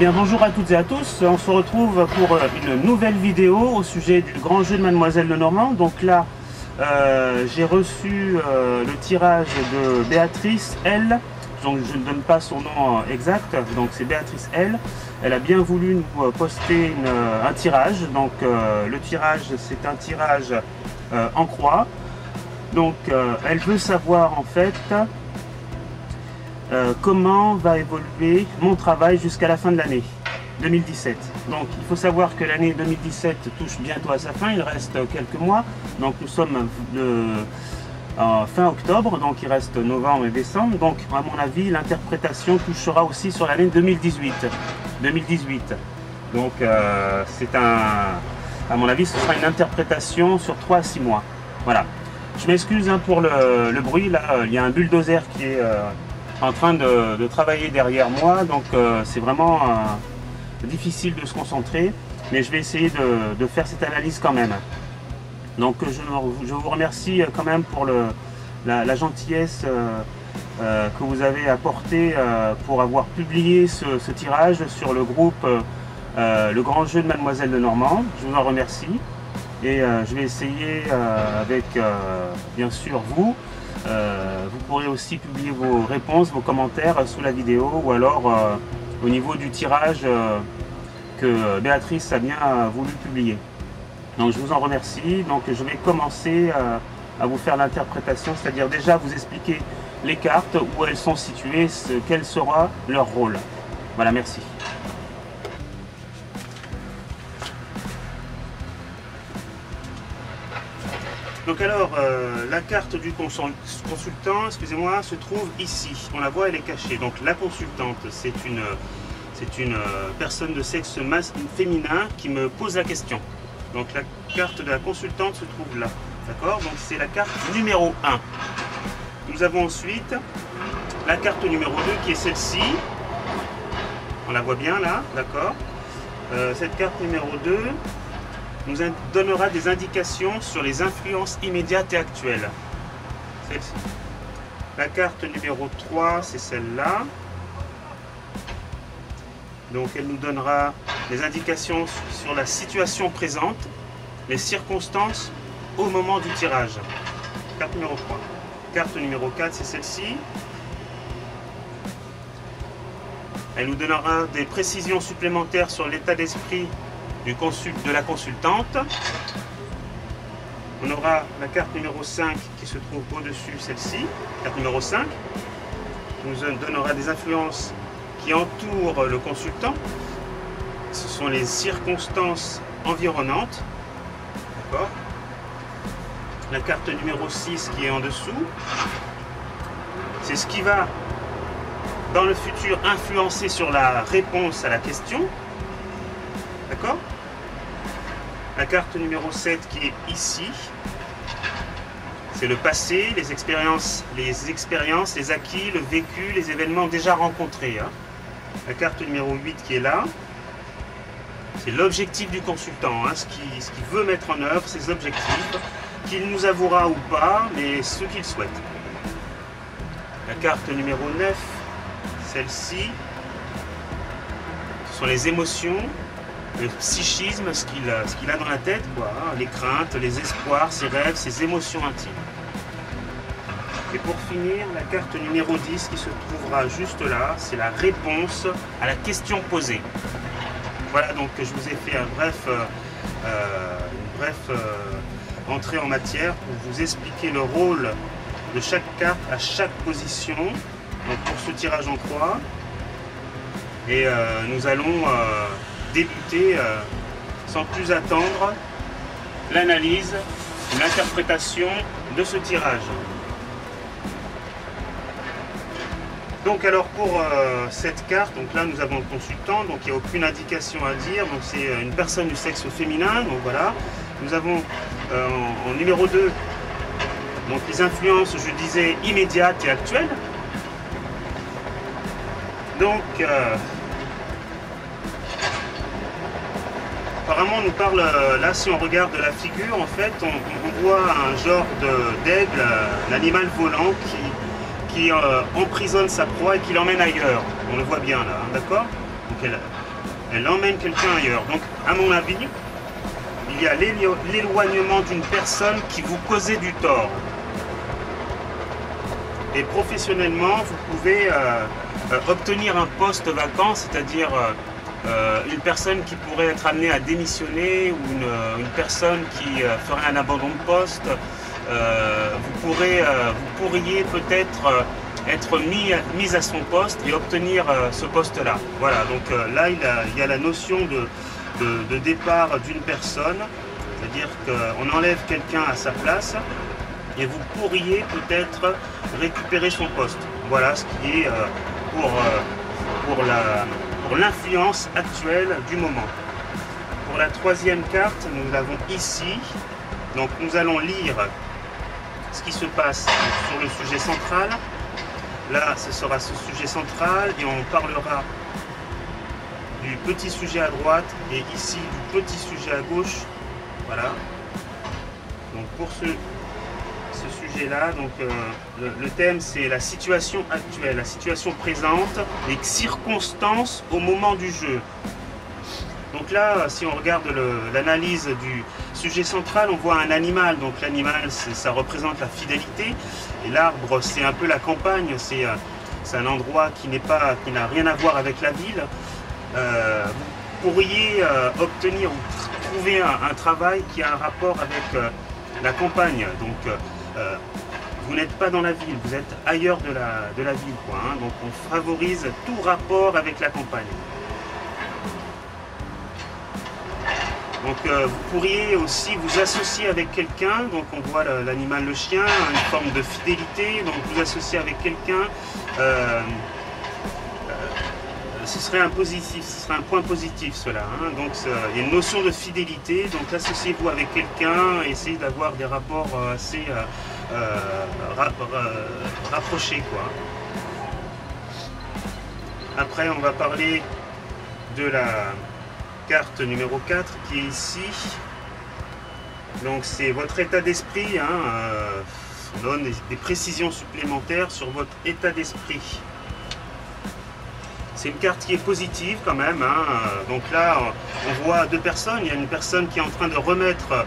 Bien, bonjour à toutes et à tous, on se retrouve pour une nouvelle vidéo au sujet du grand jeu de Mademoiselle Lenormand. Donc là, j'ai reçu le tirage de Béatrice L. Donc je ne donne pas son nom exact, donc c'est Béatrice L. Elle a bien voulu nous poster un tirage. Donc le tirage, c'est un tirage en croix. Donc elle veut savoir en fait comment va évoluer mon travail jusqu'à la fin de l'année 2017. Donc il faut savoir que l'année 2017 touche bientôt à sa fin, il reste quelques mois. Donc nous sommes fin octobre, donc il reste novembre et décembre. Donc à mon avis, l'interprétation touchera aussi sur l'année 2018. Donc à mon avis, ce sera une interprétation sur 3 à 6 mois. Voilà. Je m'excuse pour le bruit, là, il y a un bulldozer qui est en train de travailler derrière moi, donc c'est vraiment difficile de se concentrer, mais je vais essayer de faire cette analyse quand même. Donc je vous remercie quand même pour la gentillesse que vous avez apportée pour avoir publié ce tirage sur le groupe Le Grand Jeu de Mademoiselle Lenormand. Je vous en remercie et je vais essayer avec bien sûr vous. Vous pourrez aussi publier vos réponses, vos commentaires sous la vidéo ou alors au niveau du tirage que Béatrice a bien voulu publier. Donc je vous en remercie. Donc je vais commencer à vous faire l'interprétation, c'est-à-dire déjà vous expliquer les cartes, où elles sont situées, quel sera leur rôle. Voilà, merci. Donc alors, la carte du consultant, excusez-moi, se trouve ici. On la voit, elle est cachée. Donc la consultante, c'est une personne de sexe féminin qui me pose la question. Donc la carte de la consultante se trouve là. D'accord? Donc c'est la carte numéro 1. Nous avons ensuite la carte numéro 2 qui est celle-ci. On la voit bien là, d'accord? Cette carte numéro 2 nous donnera des indications sur les influences immédiates et actuelles. Celle-ci. La carte numéro 3, c'est celle-là. Donc elle nous donnera des indications sur la situation présente, les circonstances au moment du tirage. Carte numéro 3. Carte numéro 4, c'est celle-ci. Elle nous donnera des précisions supplémentaires sur l'état d'esprit de la consultante. On aura la carte numéro 5 qui se trouve au-dessus, celle-ci, carte numéro 5, qui nous donnera des influences qui entourent le consultant. Ce sont les circonstances environnantes. D'accord. La carte numéro 6 qui est en dessous, c'est ce qui va dans le futur influencer sur la réponse à la question. D'accord. La carte numéro 7 qui est ici, c'est le passé, les expériences, les acquis, le vécu, les événements déjà rencontrés. La carte numéro 8 qui est là, c'est l'objectif du consultant, ce qu'il veut mettre en œuvre, ses objectifs, qu'il nous avouera ou pas, mais ce qu'il souhaite. La carte numéro 9, celle-ci, ce sont les émotions, le psychisme, ce qu'il a dans la tête, quoi, les craintes, les espoirs, ses rêves, ses émotions intimes. Et pour finir, la carte numéro 10 qui se trouvera juste là, c'est la réponse à la question posée. Voilà, donc je vous ai fait une brève entrée en matière pour vous expliquer le rôle de chaque carte à chaque position, donc pour ce tirage en croix. Et nous allons débuter sans plus attendre l'analyse, l'interprétation de ce tirage. Donc alors pour cette carte, donc là nous avons le consultant, donc il n'y a aucune indication à dire, donc c'est une personne du sexe féminin, donc voilà. Nous avons en numéro 2, donc les influences, je disais, immédiates et actuelles. Donc apparemment on nous parle, là si on regarde la figure, en fait on voit un genre d'aigle, l'animal volant qui emprisonne sa proie et qui l'emmène ailleurs. On le voit bien là, d'accord? Donc elle emmène quelqu'un ailleurs. Donc à mon avis, il y a l'éloignement d'une personne qui vous causait du tort. Et professionnellement, vous pouvez obtenir un poste vacant, c'est-à-dire une personne qui pourrait être amenée à démissionner ou une personne qui ferait un abandon de poste. Vous pourriez peut-être être mis à son poste et obtenir ce poste-là. Voilà, donc là il y a la notion de départ d'une personne, c'est-à-dire qu'on enlève quelqu'un à sa place et vous pourriez peut-être récupérer son poste. Voilà ce qui est pour l'influence actuelle du moment. Pour la troisième carte, nous l'avons ici. Donc nous allons lire ce qui se passe sur le sujet central. Là, ce sera ce sujet central et on parlera du petit sujet à droite et ici du petit sujet à gauche. Voilà. Donc pour ce sujet-là, donc le thème c'est la situation actuelle, la situation présente, les circonstances au moment du jeu. Donc là, si on regarde l'analyse du sujet central, on voit un animal. Donc l'animal, ça représente la fidélité. Et l'arbre, c'est un peu la campagne. C'est un endroit qui n'a rien à voir avec la ville. Vous pourriez obtenir ou trouver un travail qui a un rapport avec la campagne. Donc vous n'êtes pas dans la ville, vous êtes ailleurs de la ville, quoi, hein. Donc on favorise tout rapport avec la campagne. Donc vous pourriez aussi vous associer avec quelqu'un, donc on voit l'animal, le chien, une forme de fidélité, donc vous associer avec quelqu'un, ce serait un positif, ce serait un point positif cela, hein. Donc il y a une notion de fidélité, donc associez-vous avec quelqu'un, essayez d'avoir des rapports assez rapprochés, quoi. Après on va parler de la carte numéro 4 qui est ici. Donc c'est votre état d'esprit, hein, on donne des précisions supplémentaires sur votre état d'esprit. C'est une carte qui est positive quand même, hein. Donc là on voit deux personnes, il y a une personne qui est en train de remettre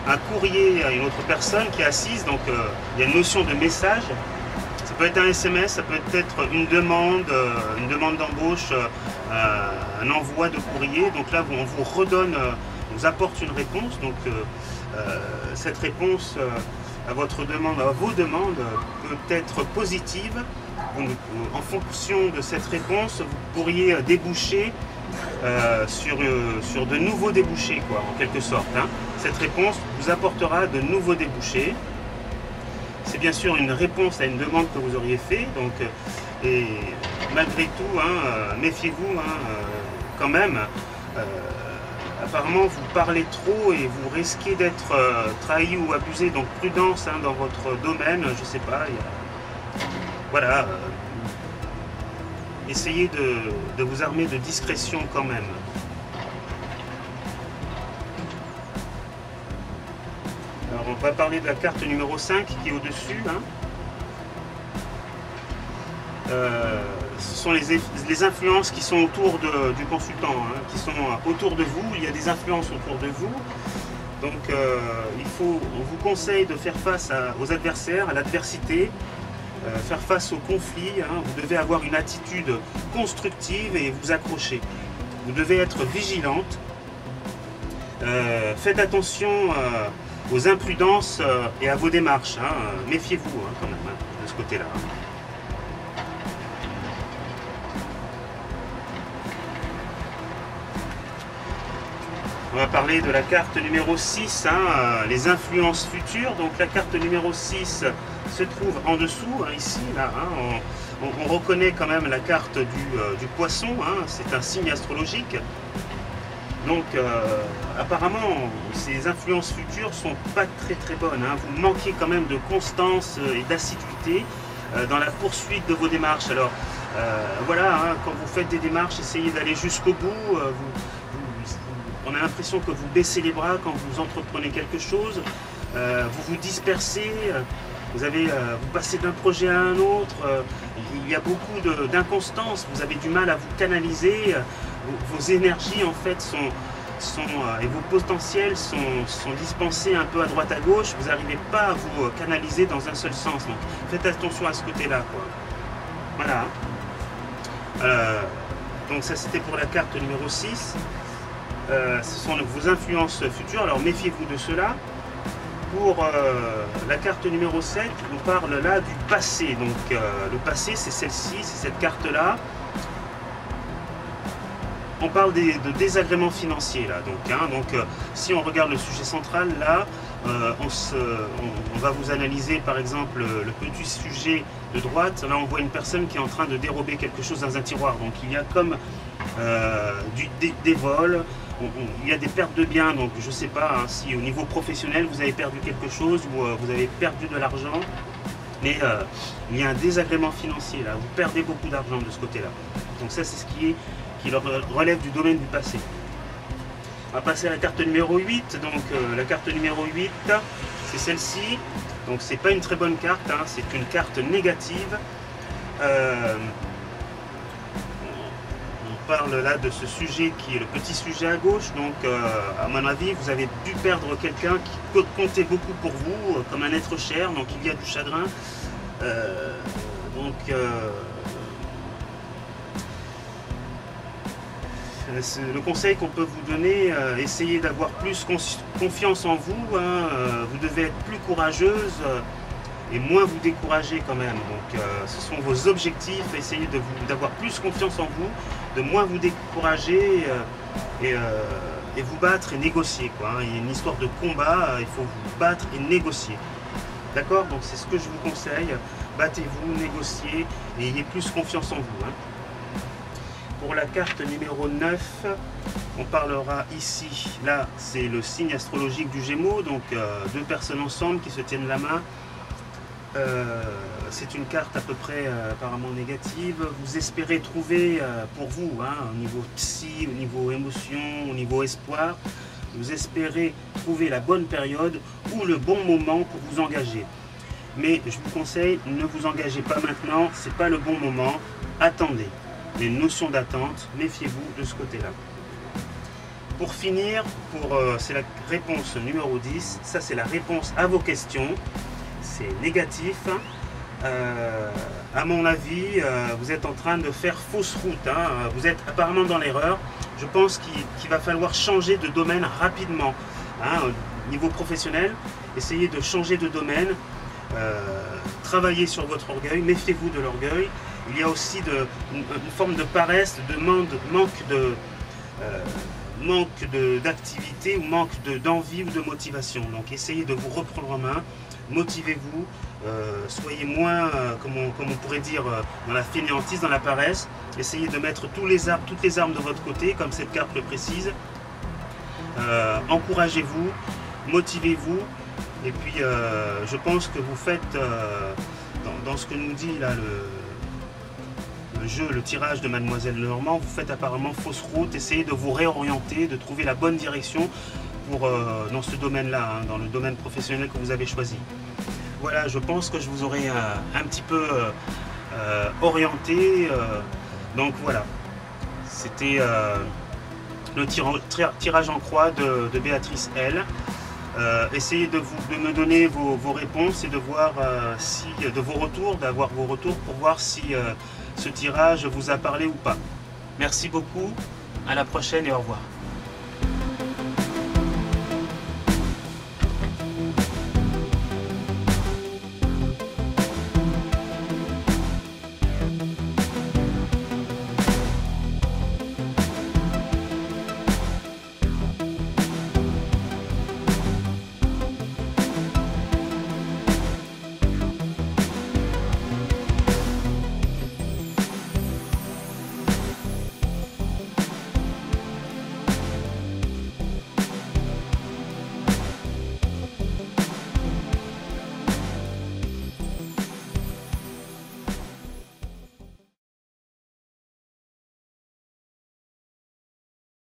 un courrier à une autre personne qui est assise, donc il y a une notion de message. Ça peut être un SMS, ça peut être une demande d'embauche, un envoi de courrier. Donc là, on vous redonne, on vous apporte une réponse. Donc cette réponse à votre demande, à vos demandes, peut être positive. Donc, en fonction de cette réponse, vous pourriez déboucher sur de nouveaux débouchés, quoi, en quelque sorte, hein. Cette réponse vous apportera de nouveaux débouchés. C'est bien sûr une réponse à une demande que vous auriez fait, donc et malgré tout, hein, méfiez-vous, hein, quand même. Apparemment, vous parlez trop et vous risquez d'être trahi ou abusé, donc prudence, hein, dans votre domaine. Je sais pas. Voilà. Essayez de vous armer de discrétion quand même. Alors, on va parler de la carte numéro 5 qui est au-dessus, hein. Ce sont les influences qui sont autour du consultant, hein, qui sont autour de vous. Il y a des influences autour de vous. Donc, on vous conseille de faire face aux adversaires, à l'adversité, faire face aux conflits, hein. Vous devez avoir une attitude constructive et vous accrocher. Vous devez être vigilante. Faites attention aux imprudences et à vos démarches, hein. Méfiez-vous, hein, quand même, hein, de ce côté-là. On va parler de la carte numéro 6, hein, les influences futures. Donc la carte numéro 6 se trouve en dessous, hein, ici, là, hein. On reconnaît quand même la carte du poisson, hein, c'est un signe astrologique. Donc apparemment ces influences futures sont pas très bonnes, hein. Vous manquez quand même de constance et d'assiduité dans la poursuite de vos démarches. Alors voilà, hein, quand vous faites des démarches, essayez d'aller jusqu'au bout. On a l'impression que vous baissez les bras quand vous entreprenez quelque chose, vous vous dispersez, vous passez d'un projet à un autre, il y a beaucoup d'inconstance, vous avez du mal à vous canaliser, vos énergies en fait et vos potentiels sont dispensés un peu à droite à gauche, vous n'arrivez pas à vous canaliser dans un seul sens. Donc faites attention à ce côté-là, quoi. Voilà. Donc ça c'était pour la carte numéro 6. Ce sont vos influences futures, alors méfiez-vous de cela. Pour la carte numéro 7, on parle là du passé. Donc le passé, c'est celle-ci, c'est cette carte-là. On parle de désagréments financiers là. Donc si on regarde le sujet central là, on va vous analyser par exemple le petit sujet de droite. Là, on voit une personne qui est en train de dérober quelque chose dans un tiroir. Donc il y a comme des vols. Il y a des pertes de biens, donc je ne sais pas hein, si au niveau professionnel vous avez perdu quelque chose ou vous avez perdu de l'argent, mais il y a un désagrément financier là, vous perdez beaucoup d'argent de ce côté-là. Donc ça c'est ce qui relève du domaine du passé. On va passer à la carte numéro 8, donc la carte numéro 8 c'est celle-ci, donc c'est pas une très bonne carte, hein, c'est une carte négative. On parle là de ce sujet qui est le petit sujet à gauche, donc à mon avis vous avez dû perdre quelqu'un qui comptait beaucoup pour vous, comme un être cher, donc il y a du chagrin. Le conseil qu'on peut vous donner, essayez d'avoir plus confiance en vous, hein, vous devez être plus courageuse et moins vous décourager quand même. Donc ce sont vos objectifs, essayez d'avoir plus confiance en vous, de moins vous décourager et vous battre et négocier, quoi, hein. Il y a une histoire de combat, il faut vous battre et négocier. D'accord? Donc c'est ce que je vous conseille, battez-vous, négociez et ayez plus confiance en vous, hein. Pour la carte numéro 9, on parlera ici, là c'est le signe astrologique du Gémeaux, donc deux personnes ensemble qui se tiennent la main. C'est une carte à peu près apparemment négative. Vous espérez trouver pour vous, hein, au niveau psy, au niveau émotion, au niveau espoir, vous espérez trouver la bonne période ou le bon moment pour vous engager. Mais je vous conseille, ne vous engagez pas maintenant, c'est pas le bon moment, attendez. Il y a une notion d'attente, méfiez-vous de ce côté-là. Pour finir, c'est la réponse numéro 10, ça c'est la réponse à vos questions. C'est négatif. À mon avis, vous êtes en train de faire fausse route, hein. Vous êtes apparemment dans l'erreur. Je pense qu'il va falloir changer de domaine rapidement, hein. Au niveau professionnel, essayez de changer de domaine, travaillez sur votre orgueil, méfiez-vous de l'orgueil. Il y a aussi une forme de paresse, de manque d'activité ou manque d'envie ou de motivation. Donc essayez de vous reprendre en main, motivez-vous, soyez moins, comme on pourrait dire, dans la fainéantise, dans la paresse. Essayez de mettre toutes les armes de votre côté, comme cette carte le précise. Encouragez-vous, motivez-vous, et puis je pense que vous faites, dans ce que nous dit là le tirage de Mademoiselle Lenormand, vous faites apparemment fausse route, essayez de vous réorienter, de trouver la bonne direction dans ce domaine-là, hein, dans le domaine professionnel que vous avez choisi. Voilà, je pense que je vous aurai un petit peu orienté. Donc voilà, c'était le tirage en croix de Béatrice L. Essayez de me donner vos réponses et de voir d'avoir vos retours pour voir si ce tirage vous a parlé ou pas. Merci beaucoup, à la prochaine et au revoir.